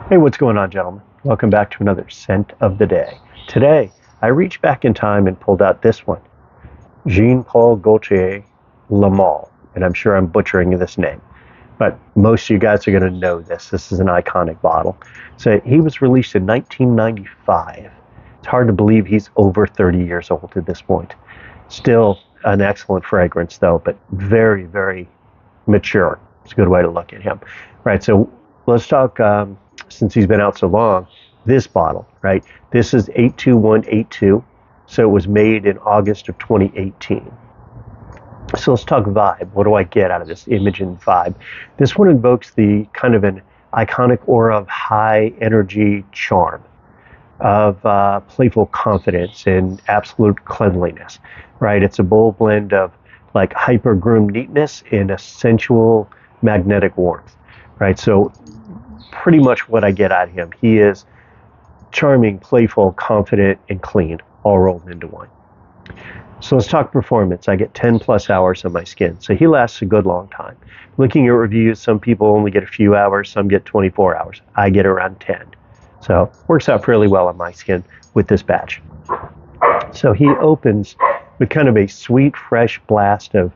Hey, what's going on, gentlemen? Welcome back to another scent of the day. Today, I reached back in time and pulled out this one, Jean Paul Gaultier Le Male, and I'm sure I'm butchering this name, but most of you guys are going to know this. This is an iconic bottle. So he was released in 1995. It's hard to believe he's over 30 years old at this point. Still an excellent fragrance, though, but very, very mature. It's a good way to look at him. Right, so let's talk, since he's been out so long, this bottle, right? This is 82182, so it was made in August of 2018. So let's talk vibe. What do I get out of this image and vibe? This one invokes the kind of an iconic aura of high energy charm, of playful confidence and absolute cleanliness, right? It's a bold blend of like hyper-groomed neatness and a sensual magnetic warmth, right? So pretty much what I get out of him. He is charming, playful, confident, and clean, all rolled into one. So let's talk performance. I get 10 plus hours on my skin. So he lasts a good long time. Looking at reviews, some people only get a few hours, some get 24 hours. I get around 10. So works out fairly well on my skin with this batch. So he opens with kind of a sweet, fresh blast of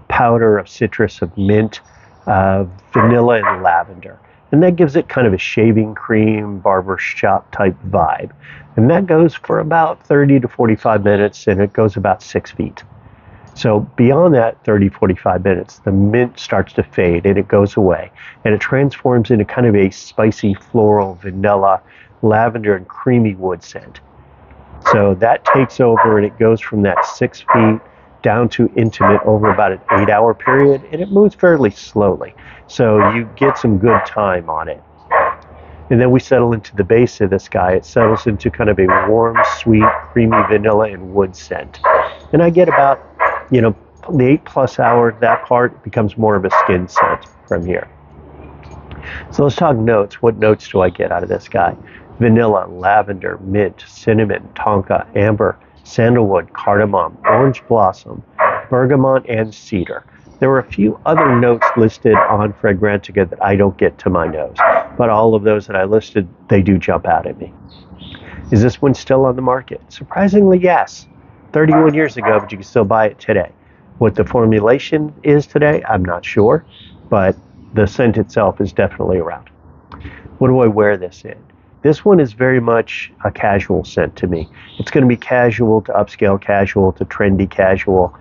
powder, of citrus, of mint, vanilla, and lavender. And that gives it kind of a shaving cream, barbershop type vibe. And that goes for about 30 to 45 minutes, and it goes about 6 feet. So beyond that 30, 45 minutes, the mint starts to fade and it goes away. And it transforms into kind of a spicy floral, vanilla, lavender, and creamy wood scent. So that takes over and it goes from that 6 feet down to intimate over about an 8-hour period, and it moves fairly slowly. So you get some good time on it. And then we settle into the base of this guy. It settles into kind of a warm, sweet, creamy vanilla and wood scent. And I get about, the 8 plus hour, that part becomes more of a skin scent from here. So let's talk notes. What notes do I get out of this guy? Vanilla, lavender, mint, cinnamon, tonka, amber, sandalwood, cardamom, orange blossom, bergamot, and cedar. There were a few other notes listed on Fragrantica that I don't get to my nose, but all of those that I listed, they do jump out at me. Is this one still on the market? Surprisingly, yes. 31 years ago, but you can still buy it today. What the formulation is today, I'm not sure, but the scent itself is definitely around. What do I wear this in? This one is very much a casual scent to me. It's going to be casual to upscale casual to trendy casual.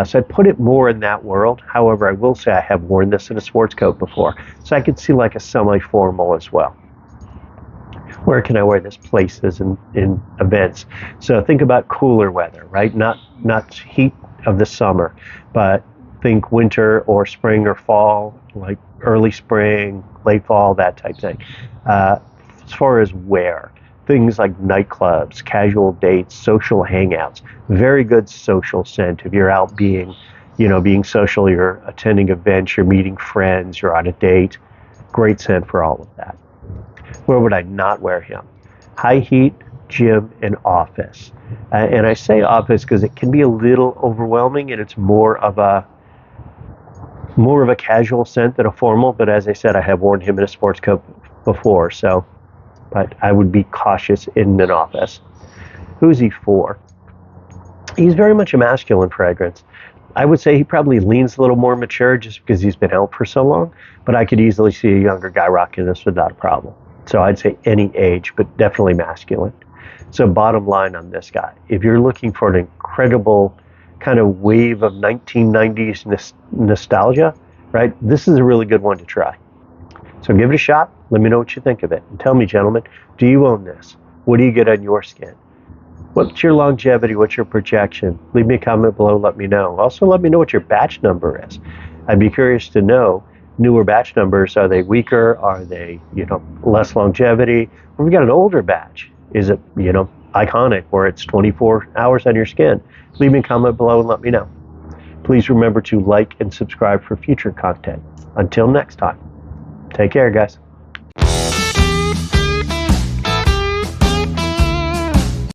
So I'd put it more in that world. However, I will say I have worn this in a sports coat before. So I could see like a semi-formal as well. Where can I wear this? Places and in events. So think about cooler weather, right? Not heat of the summer, but think winter or spring or fall, like early spring, late fall, that type thing. As far as wear, things like nightclubs, casual dates, social hangouts, very good social scent. If you're out being social, you're attending events, you're meeting friends, you're on a date, great scent for all of that. Where would I not wear him? High heat, gym, and office. And I say office because it can be a little overwhelming and it's more of a casual scent than a formal, but as I said, I have worn him in a sports coat before, but I would be cautious in an office. Who's he for? He's very much a masculine fragrance. I would say he probably leans a little more mature just because he's been out for so long, but I could easily see a younger guy rocking this without a problem. So I'd say any age, but definitely masculine. So bottom line on this guy, if you're looking for an incredible kind of wave of 1990s nostalgia, right, this is a really good one to try. So give it a shot. Let me know what you think of it. And tell me, gentlemen, do you own this? What do you get on your skin? What's your longevity? What's your projection? Leave me a comment below. Let me know. Also, let me know what your batch number is. I'd be curious to know newer batch numbers. Are they weaker? Are they, less longevity? Or we got an older batch. Is it, iconic where it's 24 hours on your skin? Leave me a comment below and let me know. Please remember to like and subscribe for future content. Until next time, take care, guys.